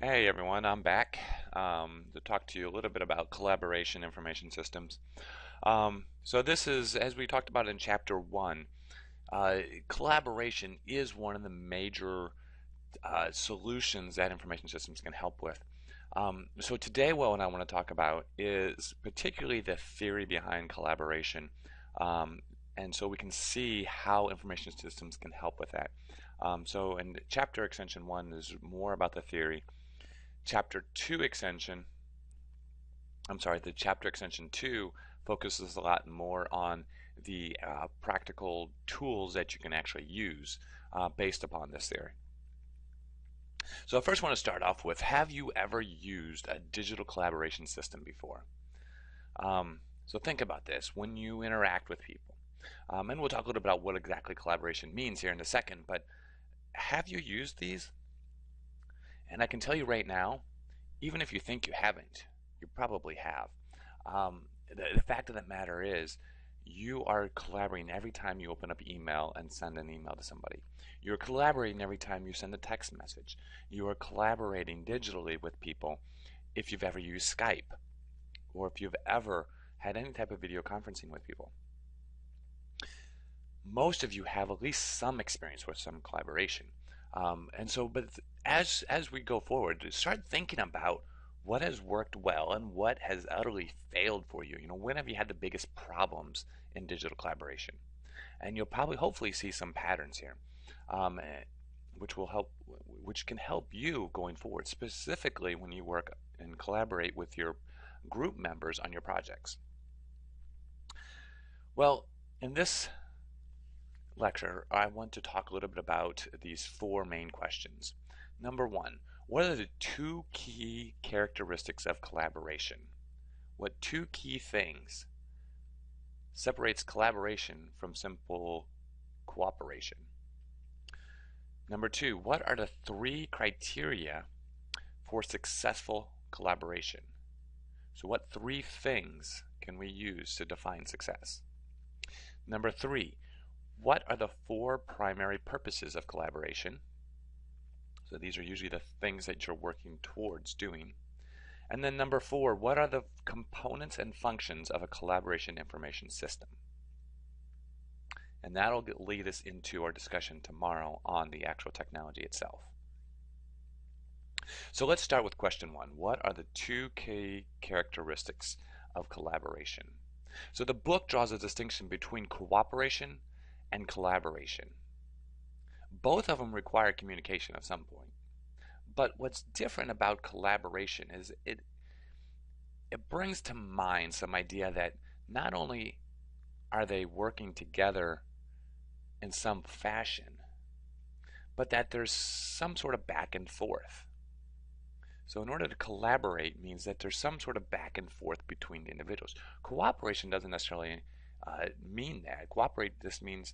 Hey everyone, I'm back to talk to you a little bit about collaboration information systems. So this is, as we talked about in chapter one, collaboration is one of the major solutions that information systems can help with. So today what I want to talk about is particularly the theory behind collaboration. Um, and so we can see how information systems can help with that. So in chapter extension one is more about the theory. Chapter 2 extension, the chapter extension 2 focuses a lot more on the practical tools that you can actually use based upon this theory. So I first want to start off with, have you ever used a digital collaboration system before? So think about this when you interact with people. And we'll talk a little bit about what exactly collaboration means here in a second, but have you used these? And I can tell you right now, even if you think you haven't, you probably have. The fact of the matter is, you are collaborating every time you open up email and send an email to somebody. You're collaborating every time you send a text message. You are collaborating digitally with people if you've ever used Skype or if you've ever had any type of video conferencing with people. Most of you have at least some experience with some collaboration. But as we go forward, start thinking about what has worked well and what has utterly failed for you. You know, when have you had the biggest problems in digital collaboration? And you'll probably, hopefully, see some patterns here, which can help you going forward, specifically when you work and collaborate with your group members on your projects. Well, in this lecture, I want to talk a little bit about these four main questions. Number one, what are the two key characteristics of collaboration? What two key things separates collaboration from simple cooperation? Number two, what are the three criteria for successful collaboration? So what three things can we use to define success? Number three, what are the four primary purposes of collaboration? So these are usually the things that you're working towards doing. And then number four, what are the components and functions of a collaboration information system? And that'll lead us into our discussion tomorrow on the actual technology itself. So let's start with question one. What are the two key characteristics of collaboration? So the book draws a distinction between cooperation and collaboration. Both of them require communication at some point. But what's different about collaboration is it brings to mind some idea that not only are they working together in some fashion, but that there's some sort of back and forth. So in order to collaborate means that there's some sort of back and forth between the individuals. Cooperation doesn't necessarily mean that. Cooperate just means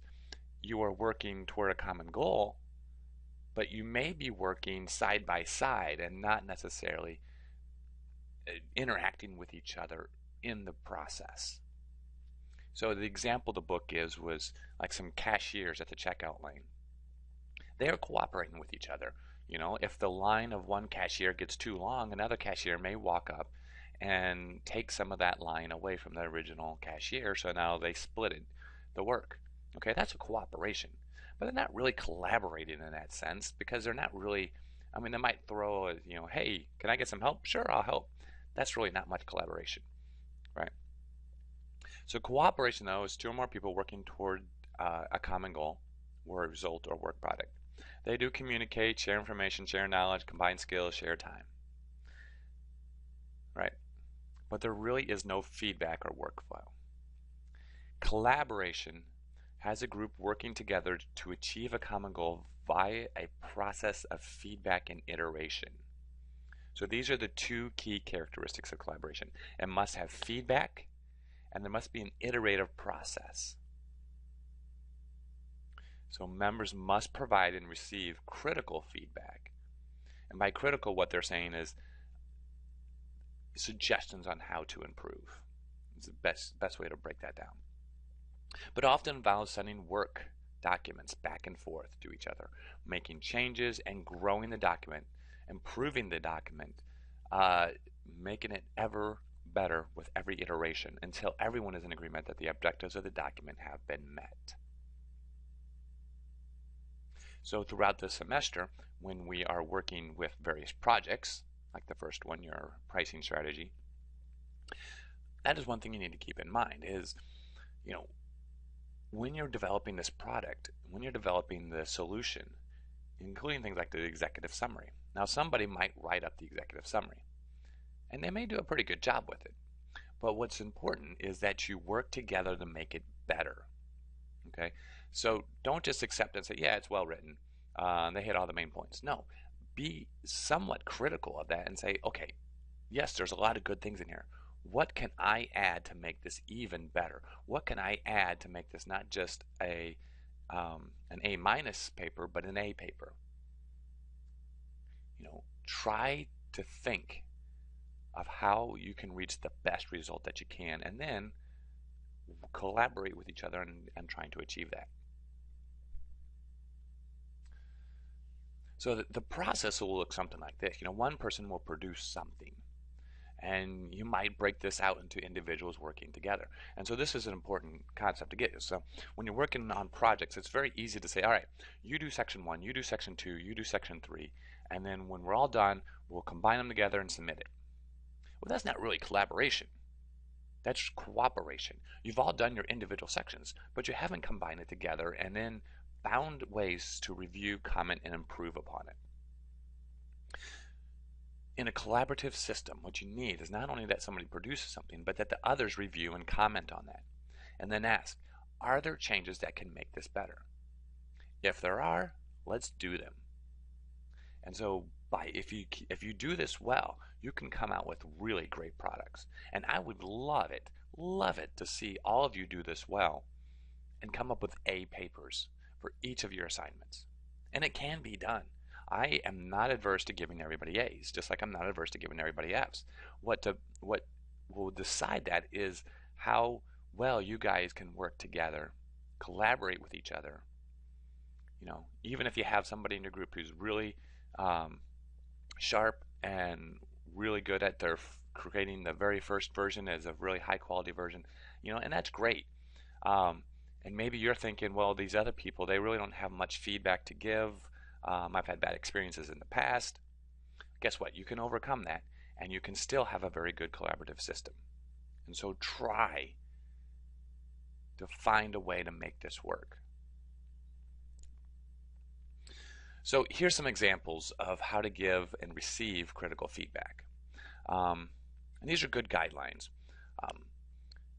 you are working toward a common goal, but you may be working side by side and not necessarily interacting with each other in the process. So the example the book gives was like some cashiers at the checkout lane. They are cooperating with each other. You know, if the line of one cashier gets too long, another cashier may walk up and take some of that line away from the original cashier, so now they split the work. Okay, that's a cooperation. But they're not really collaborating in that sense because they're not really, I mean, they might throw a, hey, can I get some help? Sure, I'll help. That's really not much collaboration, right? So cooperation, though, is two or more people working toward a common goal or a result or work product. They do communicate, share information, share knowledge, combine skills, share time, right? But there really is no feedback or workflow. Collaboration has a group working together to achieve a common goal via a process of feedback and iteration. So these are the two key characteristics of collaboration. It must have feedback, and there must be an iterative process. So members must provide and receive critical feedback. And by critical, what they're saying is suggestions on how to improve. It's the best way to break that down. But often involves sending work documents back and forth to each other, making changes and growing the document improving the document, uh, making it ever better with every iteration until everyone is in agreement that the objectives of the document have been met. So throughout the semester, when we are working with various projects, like the first one, your pricing strategy, that is one thing you need to keep in mind is, you know, when you're developing this product, when you're developing the solution, including things like the executive summary. Now, somebody might write up the executive summary, and they may do a pretty good job with it. But what's important is that you work together to make it better. Okay, so don't just accept and say, yeah, it's well written. They hit all the main points. No, be somewhat critical of that and say, okay, yes, there's a lot of good things in here. What can I add to make this even better? What can I add to make this not just an A minus paper, but an A paper? Try to think of how you can reach the best result that you can, and then collaborate with each other and trying to achieve that. So the process will look something like this. One person will produce something, and you might break this out into individuals working together. And so this is an important concept to get. So when you're working on projects, it's very easy to say, all right, you do section 1, you do section 2, you do section 3, and then when we're all done, we'll combine them together and submit it. Well, that's not really collaboration. That's cooperation. You've all done your individual sections, but you haven't combined it together and then found ways to review, comment, and improve upon it. In a collaborative system, what you need is not only that somebody produces something, but that the others review and comment on that. And then ask, are there changes that can make this better? If there are, let's do them. And so if you do this well, you can come out with really great products. And I would love it to see all of you do this well and come up with A papers for each of your assignments. And it can be done. I am not adverse to giving everybody A's, just like I'm not adverse to giving everybody F's. What will decide that is how well you guys can work together, collaborate with each other. Even if you have somebody in your group who's really sharp and really good at creating the very first version as a really high quality version, and that's great. And maybe you're thinking, well, these other people, they really don't have much feedback to give. I've had bad experiences in the past. Guess what? You can overcome that, and you can still have a very good collaborative system. And so try to find a way to make this work. So here's some examples of how to give and receive critical feedback. And these are good guidelines.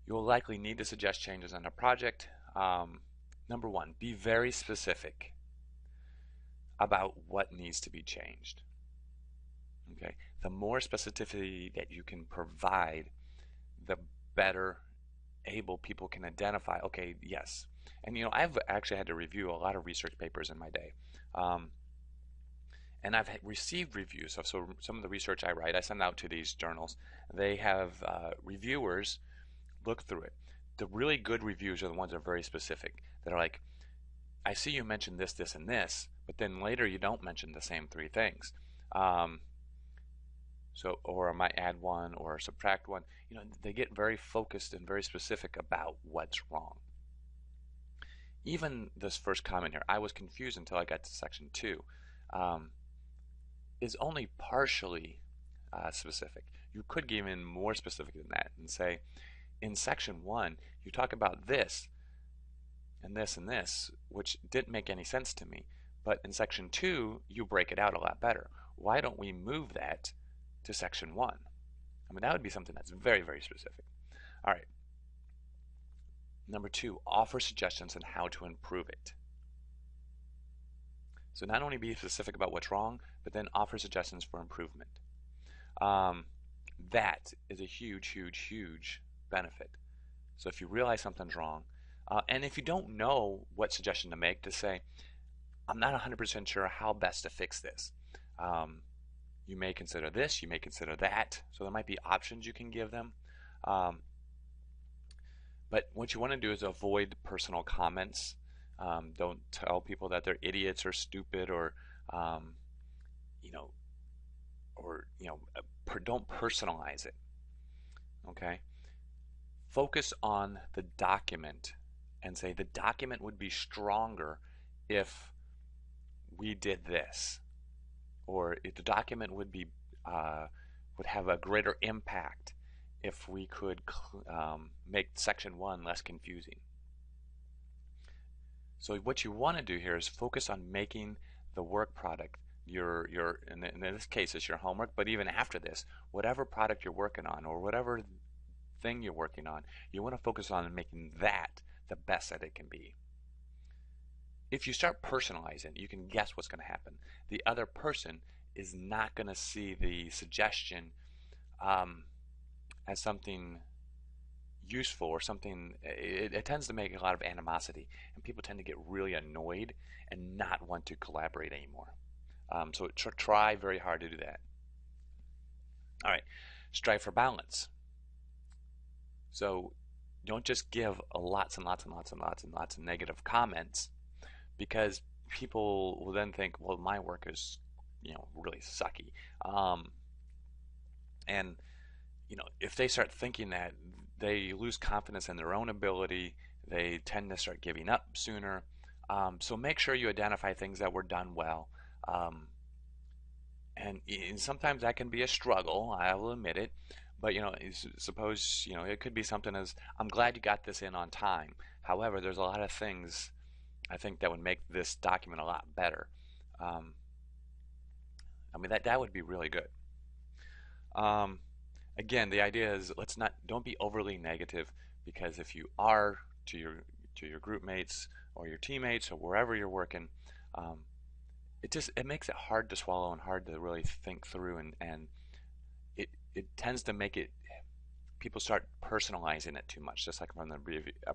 You'll likely need to suggest changes on a project. Number 1, be very specific about what needs to be changed. Okay, the more specificity that you can provide, the better able people can identify, okay, yes. And I've actually had to review a lot of research papers in my day. And I've received reviews. So some of the research I write, I send out to these journals. They have reviewers look through it. The really good reviews are the ones that are very specific, that are like, I see you mentioned this, this, and this, but then later you don't mention the same 3 things. Or I might add one or subtract one. They get very focused and very specific about what's wrong. Even this first comment here, I was confused until I got to section 2, is only partially specific. You could give in more specific than that and say, in section 1, you talk about this and this and this, which didn't make any sense to me. But in section 2, you break it out a lot better. Why don't we move that to section 1? I mean, that would be something that's very, very specific. All right. Number 2, offer suggestions on how to improve it. So not only be specific about what's wrong, but then offer suggestions for improvement. That is a huge, huge, huge benefit. So if you realize something's wrong, and if you don't know what suggestion to make, to say, I'm not 100% sure how best to fix this. You may consider this, you may consider that. So there might be options you can give them. But what you want to do is avoid personal comments. Don't tell people that they're idiots or stupid or, don't personalize it. Okay, focus on the document and say the document would be stronger if we did this, or if the document would have a greater impact if we could make section 1 less confusing. So what you want to do here is focus on making the work product your in this case it's your homework, but even after this, whatever product you're working on or whatever thing you're working on, you want to focus on making that the best that it can be. If you start personalizing, you can guess what's going to happen. The other person is not going to see the suggestion as something useful or something. It tends to make a lot of animosity, and people tend to get really annoyed and not want to collaborate anymore. So try very hard to do that. All right, strive for balance. So don't just give lots and lots and lots and lots and lots of negative comments, because people will then think, well, my work is, really sucky. And if they start thinking that, they lose confidence in their own ability. They tend to start giving up sooner. So make sure you identify things that were done well. And sometimes that can be a struggle, I will admit it. But suppose it could be something as, I'm glad you got this in on time. However, there's a lot of things I think that would make this document a lot better. I mean, that would be really good. Again, the idea is don't be overly negative, because if you are to your group mates or your teammates or wherever you're working, it makes it hard to swallow and hard to really think through, and it tends to make it, people start personalizing it too much, just like from the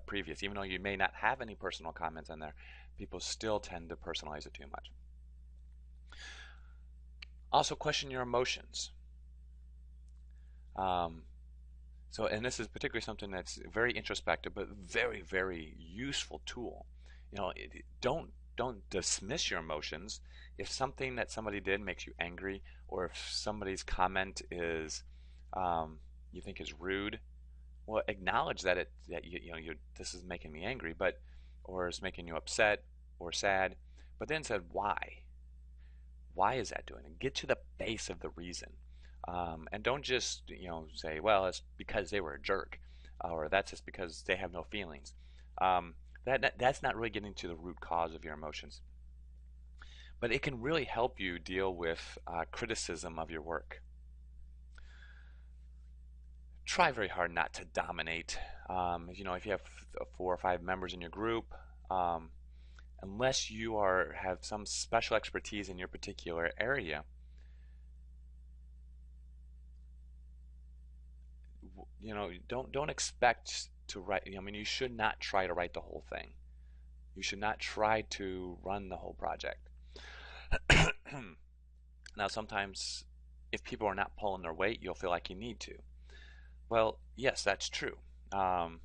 previous. Even though you may not have any personal comments in there, people still tend to personalize it too much. Also, question your emotions. And this is particularly something that's very introspective, but very, very useful tool. Don't dismiss your emotions. If something that somebody did makes you angry, or if somebody's comment is you think is rude, well, acknowledge that this is making me angry, or it's making you upset or sad. But then said, why? Why is that doing it? Get to the base of the reason. And don't just say, well, it's because they were a jerk, or that's just because they have no feelings. That's not really getting to the root cause of your emotions. But it can really help you deal with criticism of your work. Try very hard not to dominate. If you have 4 or 5 members in your group, unless you have some special expertise in your particular area, don't expect to write. You should not try to write the whole thing. You should not try to run the whole project. Now, sometimes if people are not pulling their weight, you'll feel like you need to. Well, yes, that's true. But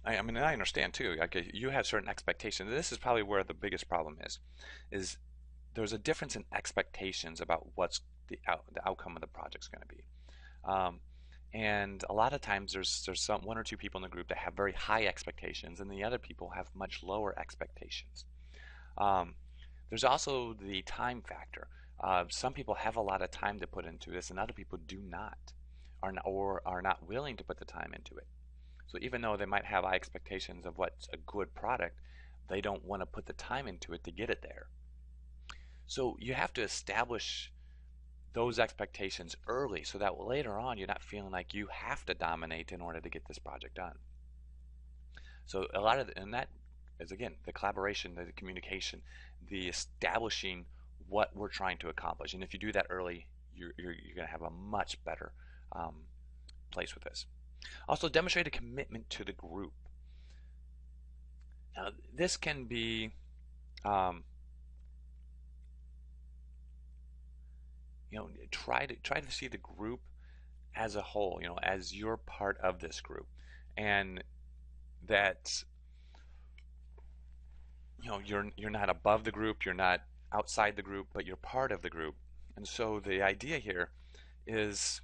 I understand too. Like, you have certain expectations. This is probably where the biggest problem is there's a difference in expectations about what's the outcome of the project's going to be. And a lot of times there's some 1 or 2 people in the group that have very high expectations, and the other people have much lower expectations. There's also the time factor. Some people have a lot of time to put into this, and other people do not, or are not willing to put the time into it. So even though they might have high expectations of what's a good product, they don't want to put the time into it to get it there. So you have to establish those expectations early, so that later on you're not feeling like you have to dominate in order to get this project done. So a lot of and that is, again, the collaboration, the communication, the establishing what we're trying to accomplish. And if you do that early, you're going to have a much better place with this. Also, demonstrate a commitment to the group. Now, this can be try to see the group as a whole, as you're part of this group, and that you're not above the group, you're not outside the group, but you're part of the group. And so the idea here is,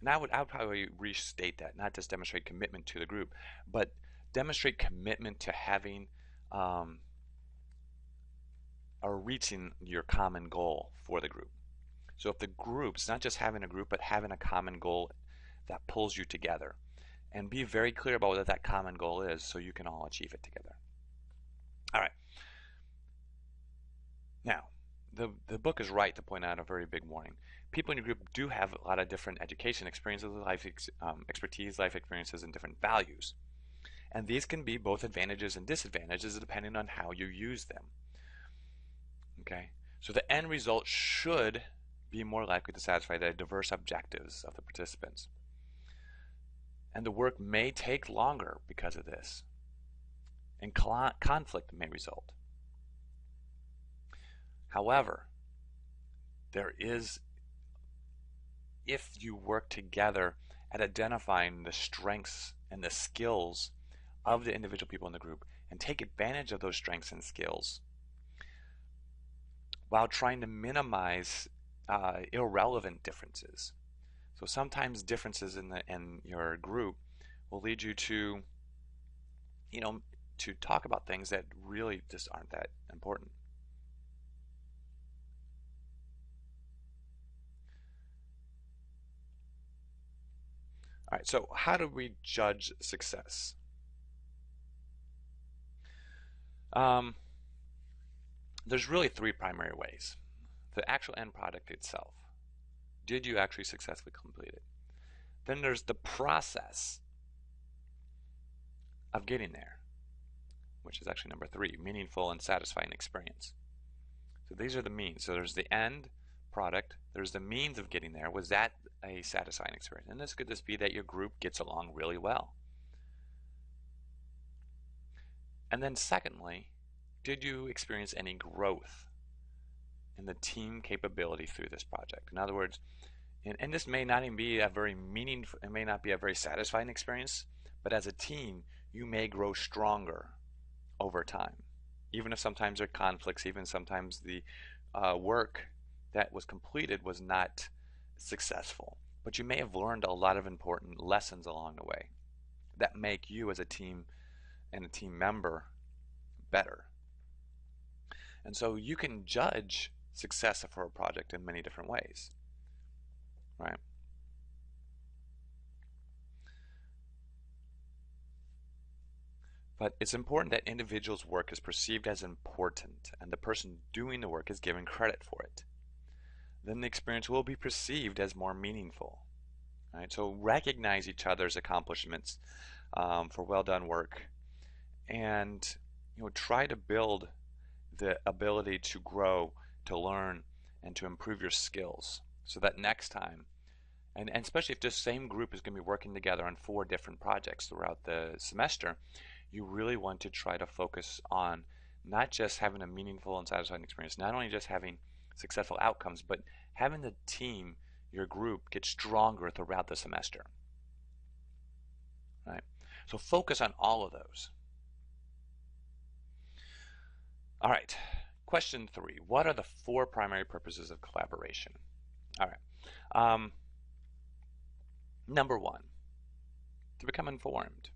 and I would probably restate that, not just demonstrate commitment to the group, but demonstrate commitment to having or reaching your common goal for the group. So if the group's not just having a group, but having a common goal that pulls you together, and be very clear about what that common goal is so you can all achieve it together. All right. Now, the book is right to point out a very big warning. People in your group do have a lot of different education experiences, expertise, life experiences, and different values. And these can be both advantages and disadvantages depending on how you use them. Okay? So the end result should be more likely to satisfy the diverse objectives of the participants. And the work may take longer because of this. And conflict may result. However, there is, if you work together at identifying the strengths and the skills of the individual people in the group and take advantage of those strengths and skills while trying to minimize irrelevant differences. So sometimes differences in your group will lead you to, to talk about things that really just aren't that important. All right, so how do we judge success? There's really three primary ways. The actual end product itself. Did you actually successfully complete it? Then there's the process of getting there, which is actually number 3, meaningful and satisfying experience. So these are the means. So there's the end product, there's the means of getting there. Was that a satisfying experience? And this could just be that your group gets along really well. And then secondly, did you experience any growth in the team capability through this project? In other words, and this may not even be a very meaningful, it may not be a very satisfying experience, but as a team, you may grow stronger over time. Even if sometimes there are conflicts, even sometimes the work that was completed was not successful. But you may have learned a lot of important lessons along the way that make you as a team and a team member better. And so you can judge success for a project in many different ways, right? But it's important that individuals' work is perceived as important and the person doing the work is given credit for it. Then the experience will be perceived as more meaningful, right? So recognize each other's accomplishments for well done work, and try to build the ability to grow, to learn, and to improve your skills so that next time, and especially if this same group is going to be working together on 4 different projects throughout the semester, you really want to try to focus on not just having a meaningful and satisfying experience, not only just having successful outcomes, but having the team, your group, get stronger throughout the semester. Right? So focus on all of those. All right, question 3. What are the 4 primary purposes of collaboration? All right. Number 1, to become informed.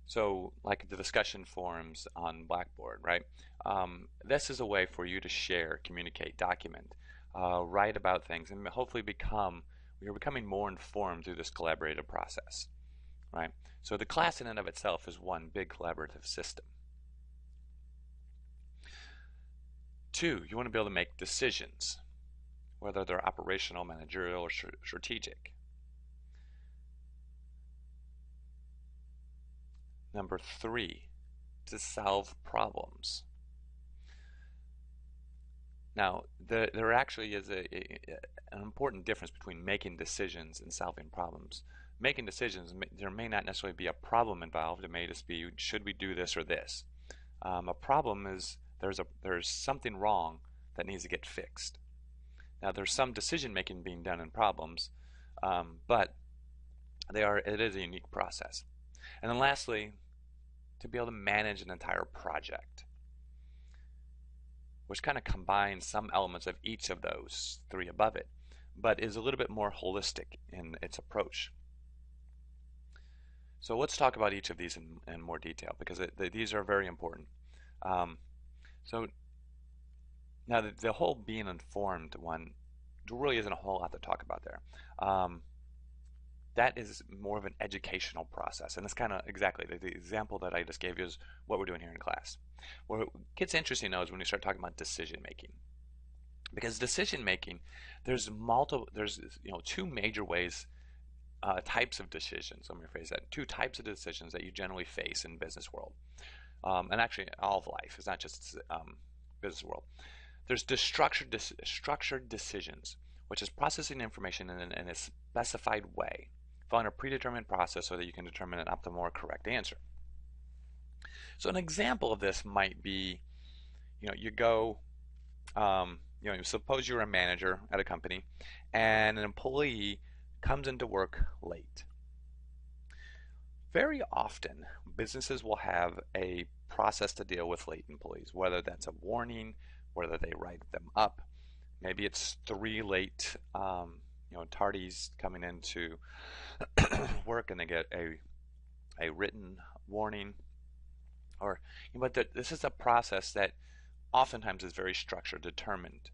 So like the discussion forums on Blackboard, right? This is a way for you to share, communicate, document, write about things, and hopefully you're becoming more informed through this collaborative process, right? So the class in and of itself is one big collaborative system. 2, you want to be able to make decisions, whether they're operational, managerial, or strategic. Number 3, to solve problems. Now, there actually is an important difference between making decisions and solving problems. Making decisions, there may not necessarily be a problem involved. It may just be, should we do this or this? A problem is there's something wrong that needs to get fixed. Now, there's some decision making being done in problems, but it is a unique process. And then lastly, to be able to manage an entire project. which kind of combines some elements of each of those three above it, but is a little bit more holistic in its approach. So let's talk about each of these in more detail because these are very important. Um, so now the whole being informed one, there really isn't a whole lot to talk about there. That is more of an educational process, and it's kind of exactly the example that I just gave you is what we're doing here in class. Where it gets interesting though is when you start talking about decision making, because decision making, there's two major ways, types of decisions. Let me rephrase that. Two types of decisions that you generally face in business world, and actually all of life. It's not just business world. There's structured decisions, which is processing information in a specified way, following a predetermined process so that you can determine an optimal or correct answer. So an example of this might be, you go, suppose you're a manager at a company and an employee comes into work late. Very often, businesses will have a process to deal with late employees, whether that's a warning, whether they write them up. Maybe it's three late, tardies coming into work and they get a written warning. But this is a process that oftentimes is very structured, determined.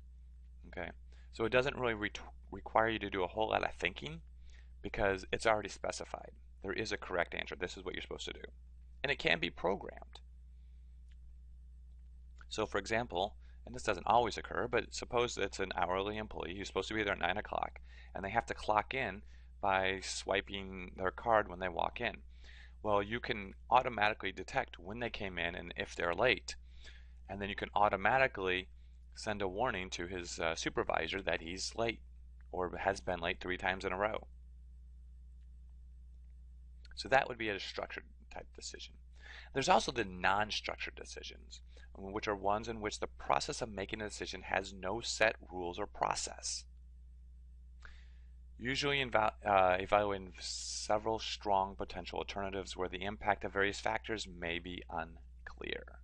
Okay, so it doesn't really require you to do a whole lot of thinking because it's already specified. There is a correct answer. This is what you're supposed to do, and it can be programmed. So, for example, and this doesn't always occur, but suppose it's an hourly employee who's supposed to be there at 9 o'clock, and they have to clock in by swiping their card when they walk in. Well, you can automatically detect when they came in and if they're late. And then you can automatically send a warning to his supervisor that he's late or has been late 3 times in a row. So that would be a structured type decision. There's also the non-structured decisions, which are ones in which the process of making a decision has no set rules or process. Usually evaluating several strong potential alternatives where the impact of various factors may be unclear.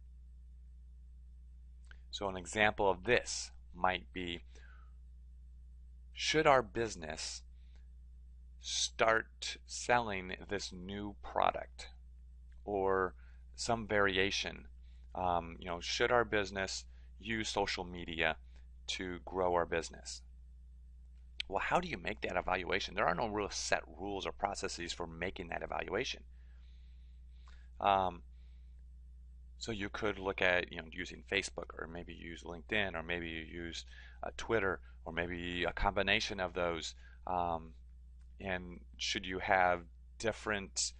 So an example of this might be, should our business start selling this new product or some variation? Should our business use social media to grow our business? Well, how do you make that evaluation? There are no real set rules or processes for making that evaluation. So you could look at using Facebook, or maybe use LinkedIn, or maybe you use Twitter, or maybe a combination of those. And should you have different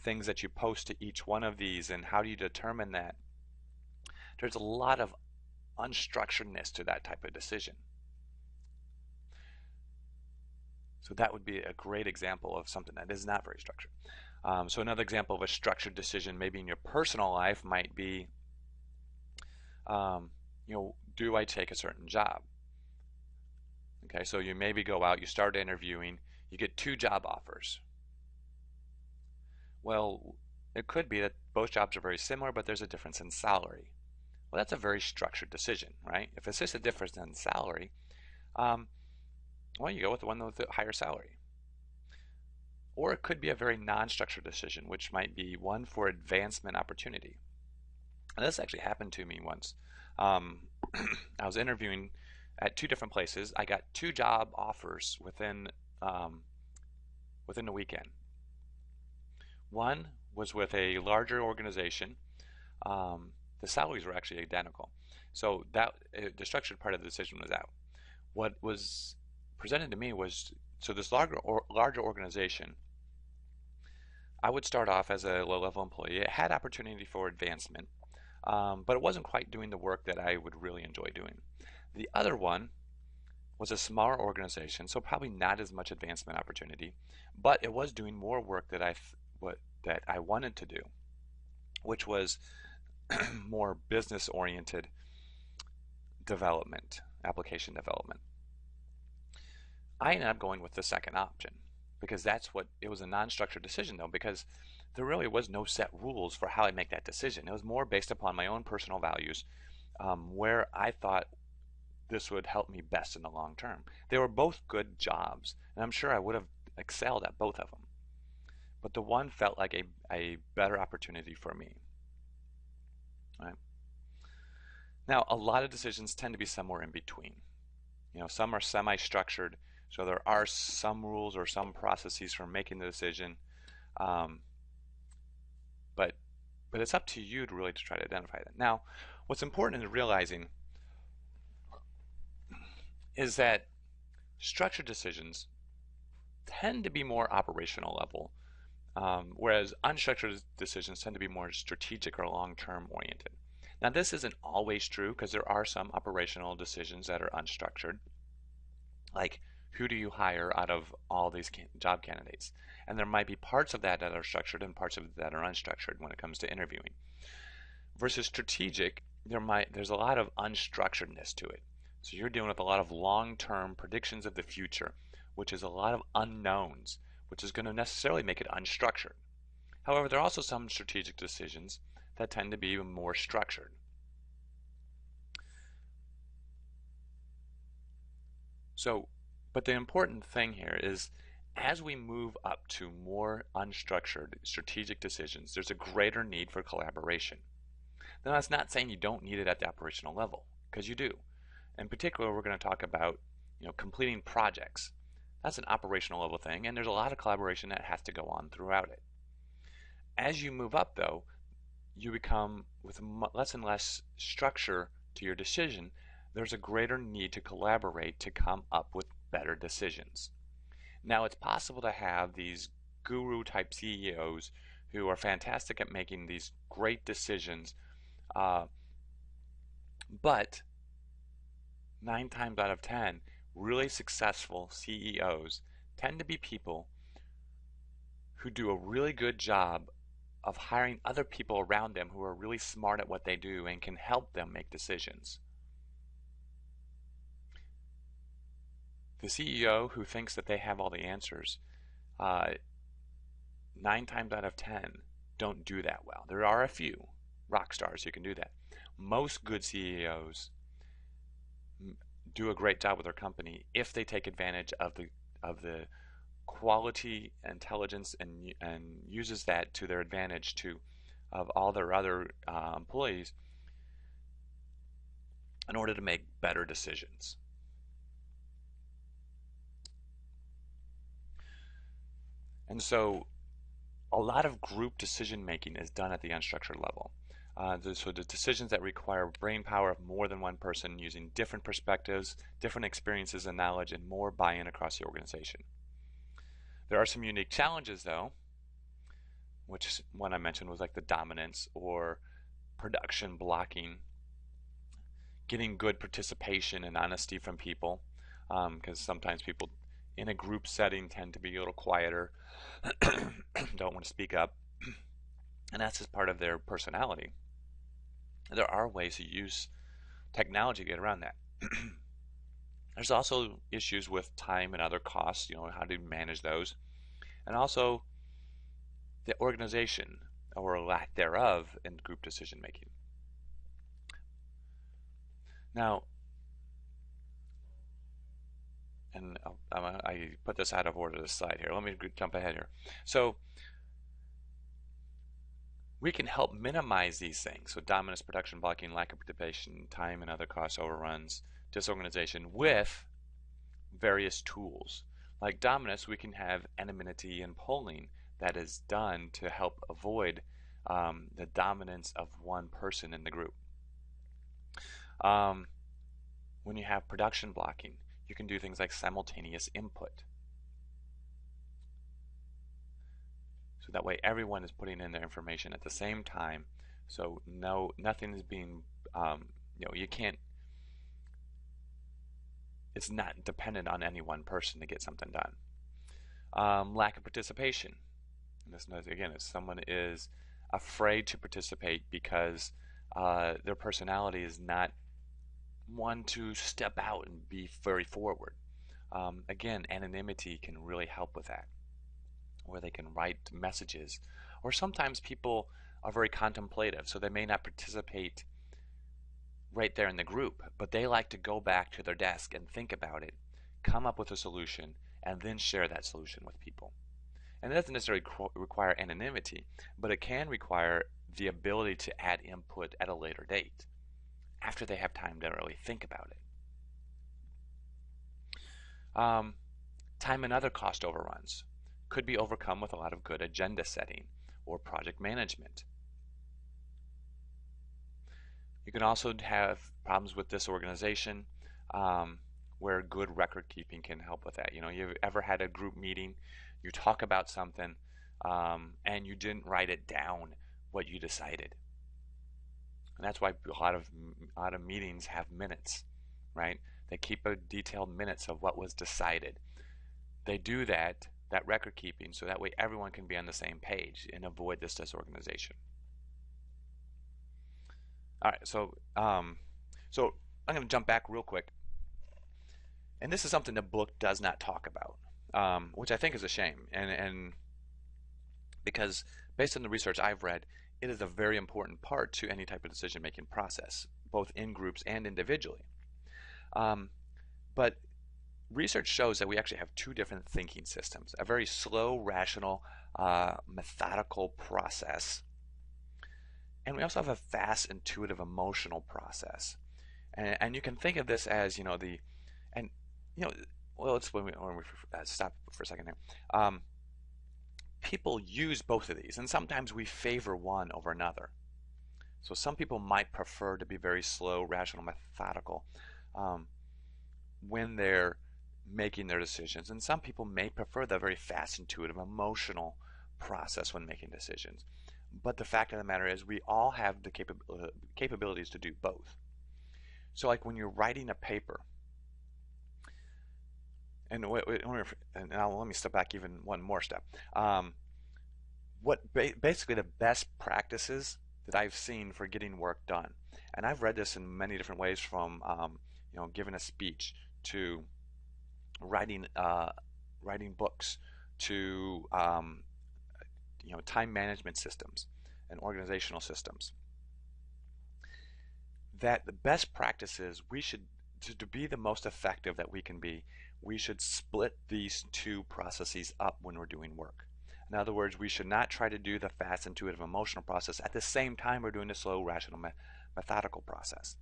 things that you post to each one of these, and how do you determine that? There's a lot of unstructuredness to that type of decision. So that would be a great example of something that is not very structured. So another example of a structured decision maybe in your personal life might be, do I take a certain job? Okay, so you maybe go out, you start interviewing, you get 2 job offers. Well, it could be that both jobs are very similar, but there's a difference in salary. Well, that's a very structured decision, right? If it's just a difference in salary, well, you go with the one with the higher salary. Or it could be a very non-structured decision, which might be one for advancement opportunity. And this actually happened to me once. I was interviewing at 2 different places. I got 2 job offers within the weekend. One was with a larger organization. The salaries were actually identical. So that the structured part of the decision was out. What was presented to me was, so this larger organization, I would start off as a low-level employee. It had opportunity for advancement, but it wasn't quite doing the work that I would really enjoy doing. The other one was a smaller organization, so probably not as much advancement opportunity, but it was doing more work that I wanted to do, which was more business-oriented development, application development. I ended up going with the second option because it was a non-structured decision though, because there really was no set rules for how I make that decision. It was more based upon my own personal values, where I thought this would help me best in the long term. They were both good jobs, and I'm sure I would have excelled at both of them. But the one felt like a better opportunity for me. Right? Now, a lot of decisions tend to be somewhere in between. Some are semi-structured, so there are some rules or some processes for making the decision, um, but but it's up to you to really try to identify that. Now, what's important in realizing is that structured decisions tend to be more operational level, whereas unstructured decisions tend to be more strategic or long-term oriented. Now, this isn't always true because there are some operational decisions that are unstructured, like who do you hire out of all these job candidates? And there might be parts of that that are structured and parts of that are unstructured when it comes to interviewing. Versus strategic, there's a lot of unstructuredness to it. So you're dealing with a lot of long-term predictions of the future, which is a lot of unknowns, which is going to necessarily make it unstructured. However, there are also some strategic decisions that tend to be more structured. So, but the important thing here is as we move up to more unstructured strategic decisions, there's a greater need for collaboration. Now, that's not saying you don't need it at the operational level, because you do. In particular, we're going to talk about completing projects. That's an operational level thing, and there's a lot of collaboration that has to go on throughout it. As you move up, though, you become with less and less structure to your decision. There's a greater need to collaborate to come up with better decisions. Now, it's possible to have these guru type CEOs who are fantastic at making these great decisions, but 9 times out of 10, really successful CEOs tend to be people who do a really good job of hiring other people around them who are really smart at what they do and can help them make decisions. The CEO who thinks that they have all the answers, 9 times out of 10 don't do that well. There are a few rock stars who can do that. Most good CEOs do a great job with their company if they take advantage of the quality intelligence and uses that to their advantage of all their other employees in order to make better decisions. And so a lot of group decision making is done at the unstructured level. So the decisions that require brain power of more than one person using different perspectives, different experiences and knowledge, and more buy-in across the organization. There are some unique challenges though, which one I mentioned was like the dominance or production blocking, getting good participation and honesty from people, because sometimes people in a group setting tend to be a little quieter, don't want to speak up, and that's just part of their personality. There are ways to use technology to get around that. There's also issues with time and other costs, how to manage those, and also the organization or lack thereof in group decision making. Now, and I put this out of order this slide here. Let me jump ahead here. So we can help minimize these things. So dominance, production blocking, lack of participation, time and other cost overruns, disorganization with various tools. Like dominance, we can have anonymity and polling that is done to help avoid the dominance of one person in the group. When you have production blocking, you can do things like simultaneous input. So that way everyone is putting in their information at the same time. So nothing is being, you can't, it's not dependent on any one person to get something done. Lack of participation. And this, again, if someone is afraid to participate because their personality is not one to step out and be very forward. Again, anonymity can really help with that, where they can write messages. Or sometimes people are very contemplative, so they may not participate right there in the group, but they like to go back to their desk and think about it, come up with a solution, and then share that solution with people. And it doesn't necessarily require anonymity, but it can require the ability to add input at a later date, after they have time to really think about it. Time and other cost overruns could be overcome with a lot of good agenda setting or project management. You can also have problems with disorganization, where good record keeping can help with that. You know, you've ever had a group meeting, you talk about something, and you didn't write it down what you decided. And that's why a lot of meetings have minutes, right? They keep a detailed minutes of what was decided. They do that record keeping, so that way everyone can be on the same page and avoid this disorganization. All right, so I'm going to jump back real quick, and this is something the book does not talk about, which I think is a shame, and because based on the research I've read, it is a very important part to any type of decision-making process, both in groups and individually. But research shows that we actually have two different thinking systems: a very slow, rational, methodical process, and we also have a fast, intuitive, emotional process. And you can think of this as, and you know, well, let's when we stop for a second here. People use both of these, and sometimes we favor one over another. So some people might prefer to be very slow, rational, methodical when they're making their decisions, and some people may prefer the very fast, intuitive, emotional process when making decisions. But the fact of the matter is, we all have the capabilities to do both. So like when you're writing a paper, and now let me step back even one more step. Basically the best practices that I've seen for getting work done, and I've read this in many different ways, from giving a speech to writing books to time management systems and organizational systems, that the best practices, we should, to be the most effective that we can be, we should split these two processes up when we're doing work. In other words, we should not try to do the fast, intuitive, emotional process at the same time we're doing the slow, rational, methodical process.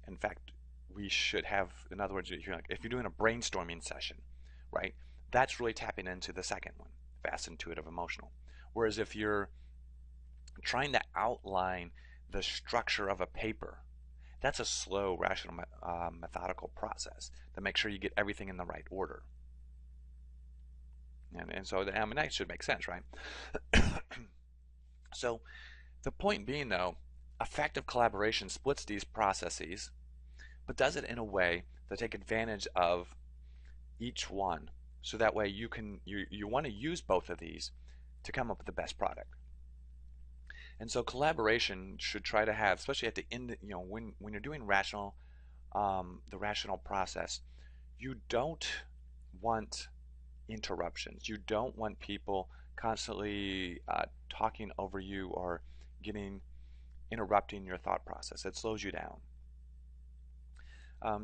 In fact, we should have, in other words, if you're doing a brainstorming session, right, that's really tapping into the second one, fast, intuitive, emotional. Whereas if you're trying to outline the structure of a paper, that's a slow, rational, methodical process to make sure you get everything in the right order. And so, I mean, that should make sense, right? So the point being, though, effective collaboration splits these processes, but does it in a way that take advantage of each one, so that way you want to use both of these to come up with the best product. And so collaboration should try to have, especially at the end, when you're doing the rational process, you don't want interruptions. You don't want people constantly talking over you or interrupting your thought process. It slows you down.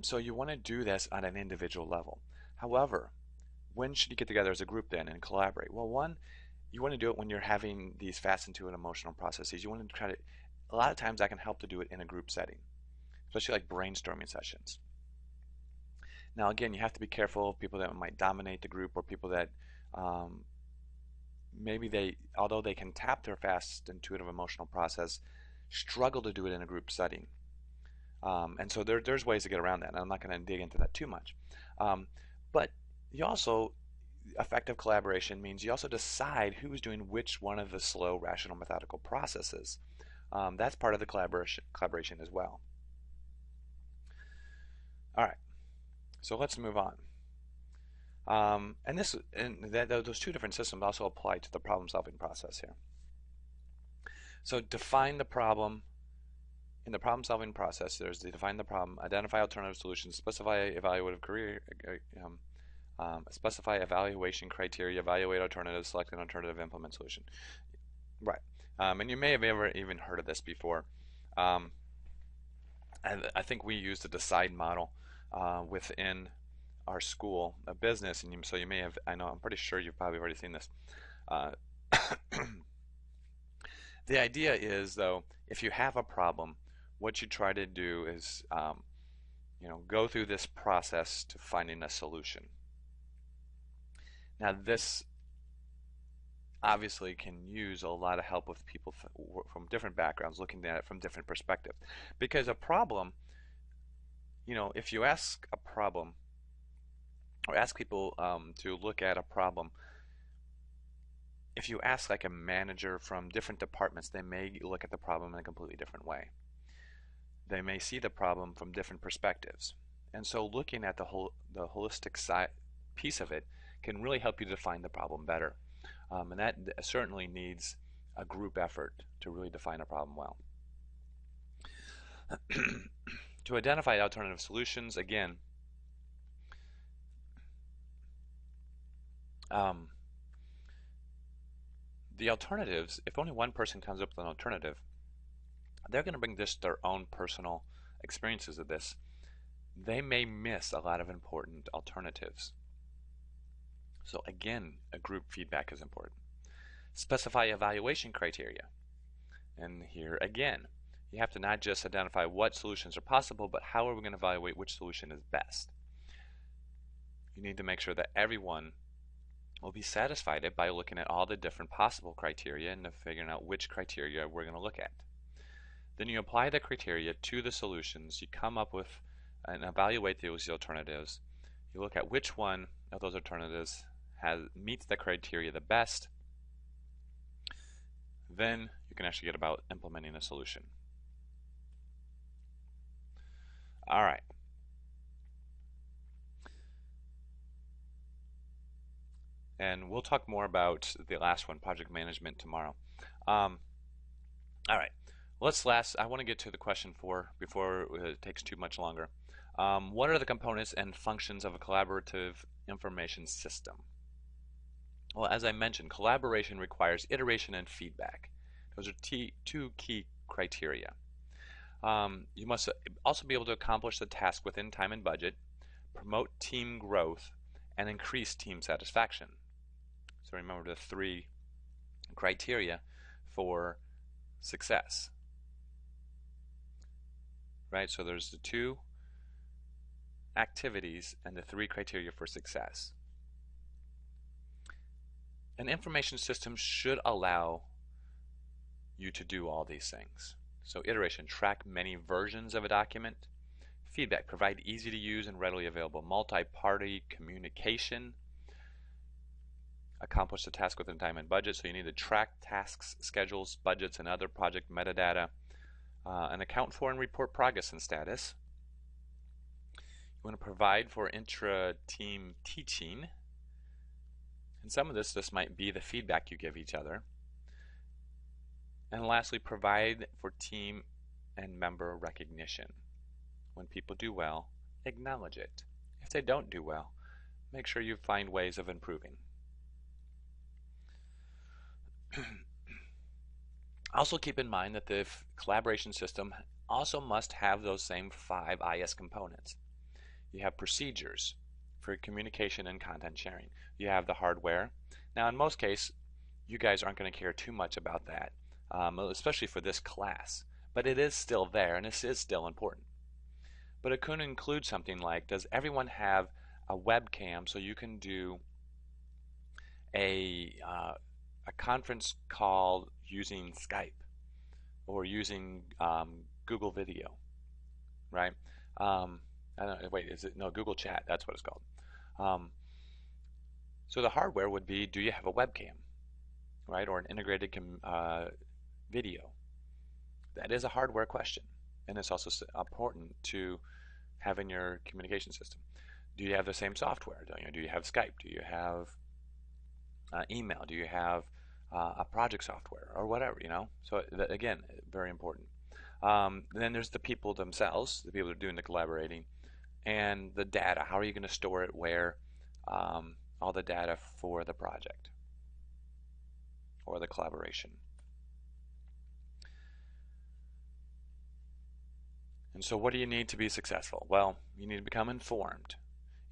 So you want to do this on an individual level. However, when should you get together as a group then and collaborate? Well, one, you want to do it when you're having these fast, intuitive, emotional processes. You want to try to, a lot of times that can help to do it in a group setting, especially like brainstorming sessions. Now again, you have to be careful of people that might dominate the group, or people that maybe although they can tap their fast, intuitive, emotional process, struggle to do it in a group setting. And so there's ways to get around that, and I'm not going to dig into that too much. But you also, effective collaboration means you also decide who's doing which one of the slow, rational, methodical processes. That's part of the collaboration as well. All right, so let's move on. Those two different systems also apply to the problem-solving process here. So define the problem. In the problem-solving process, there's define the problem, identify alternative solutions, specify specify evaluation criteria, evaluate alternatives, select an alternative, implement solution. Right. And you may have ever even heard of this before. I think we use the decide model within our school, a business, and so you may have, I know, I'm pretty sure you've probably already seen this. Uh, the idea is, though, if you have a problem, what you try to do is, go through this process to finding a solution. Now, this obviously can use a lot of help with people from different backgrounds looking at it from different perspectives. Because a problem, if you ask a problem or ask people to look at a problem, if you ask like a manager from different departments, they may look at the problem in a completely different way. They may see the problem from different perspectives. And so looking at the holistic side piece of it can really help you define the problem better. And that certainly needs a group effort to really define a problem well. To identify alternative solutions, again, the alternatives, if only one person comes up with an alternative, they're going to bring just their own personal experiences of this. They may miss a lot of important alternatives. So again, a group feedback is important. Specify evaluation criteria. And here again, you have to not just identify what solutions are possible, but how are we going to evaluate which solution is best. You need to make sure that everyone will be satisfied by looking at all the different possible criteria and figuring out which criteria we're going to look at. Then you apply the criteria to the solutions. You come up with and evaluate those alternatives. You look at which one of those alternatives meets the criteria the best. Then you can actually get about implementing a solution. All right. And we'll talk more about the last one, project management, tomorrow. All right. I want to get to the question 4 before it takes too much longer. What are the components and functions of a collaborative information system? Well, as I mentioned, collaboration requires iteration and feedback. Those are two key criteria. You must also be able to accomplish the task within time and budget, promote team growth, and increase team satisfaction. So remember the 3 criteria for success. Right? So there's the 2 activities and the 3 criteria for success. An information system should allow you to do all these things. So iteration, track many versions of a document. Feedback, provide easy to use and readily available multi-party communication. Accomplish the task within time and budget. So you need to track tasks, schedules, budgets, and other project metadata, and account for and report progress and status. You want to provide for intra-team teaching. And some of this might be the feedback you give each other. And lastly, provide for team and member recognition. When people do well, acknowledge it. If they don't do well, make sure you find ways of improving. Also keep in mind that the collaboration system also must have those same 5 IS components. You have procedures for communication and content sharing. You have the hardware. Now in most cases, you guys aren't going to care too much about that, especially for this class, but it is still there and this is still important. But it could include something like, does everyone have a webcam so you can do a conference call using Skype or using Google Video, right? I don't know, wait, is it? No, Google Chat, that's what it's called. So the hardware would be, do you have a webcam, right? Or an integrated video? That is a hardware question. And it's also important to have in your communication system. Do you have the same software? Do you have Skype? Do you have email? Do you have a project software or whatever, So again, very important. Then there's the people themselves, the people that are doing the collaborating, and the data. How are you going to store it? Where? All the data for the project or the collaboration. And so what do you need to be successful? Well, you need to become informed.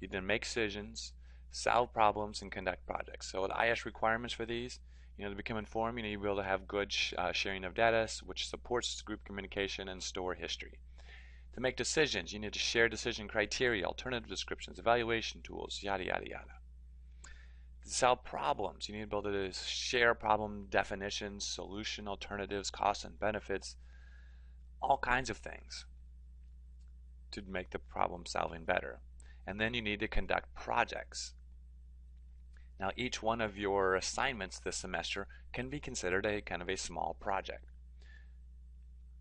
You need to make decisions, solve problems, and conduct projects. So the IS requirements for these, to become informed, you need to be able to have good sharing of data, which supports group communication and store history. To make decisions, you need to share decision criteria, alternative descriptions, evaluation tools, yada, yada, yada. To solve problems, you need to be able to share problem definitions, solution alternatives, costs and benefits, all kinds of things to make the problem solving better. And then you need to conduct projects. Now, each one of your assignments this semester can be considered a kind of a small project,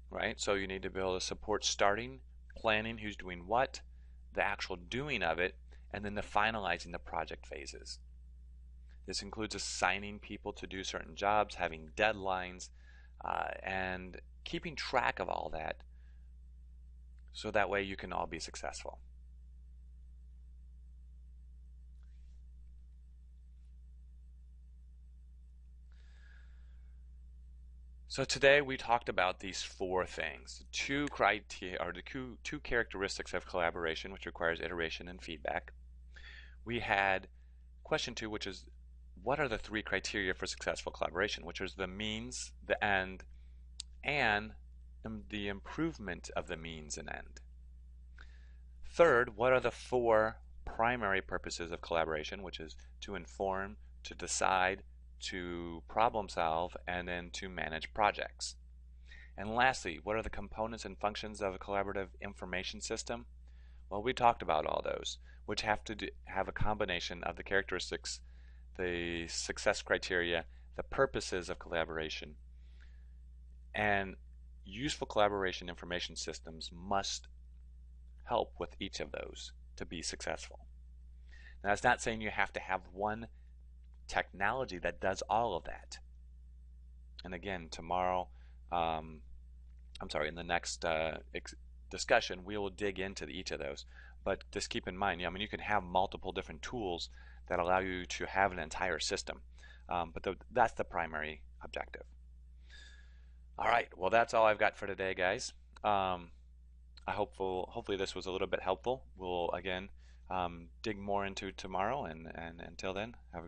right? So you need to be able to support starting, planning who's doing what, the actual doing of it, and then the finalizing the project phases. This includes assigning people to do certain jobs, having deadlines, and keeping track of all that so that way you can all be successful. So today we talked about these four things, two criteria or the two characteristics of collaboration, which requires iteration and feedback. We had question 2, which is what are the three criteria for successful collaboration, which is the means, the end, and the improvement of the means and end. Third, what are the four primary purposes of collaboration, which is to inform, to decide, to problem solve, and then to manage projects. And lastly, what are the components and functions of a collaborative information system? Well, we talked about all those, which have to have a combination of the characteristics, the success criteria, the purposes of collaboration, and useful collaboration information systems must help with each of those to be successful. Now, that's not saying you have to have one technology that does all of that. And again, tomorrow, in the next discussion, we will dig into each of those. But just keep in mind, you can have multiple different tools that allow you to have an entire system. That's the primary objective. All right, well, that's all I've got for today, guys. Hopefully this was a little bit helpful. We'll again dig more into tomorrow, and until then, have a great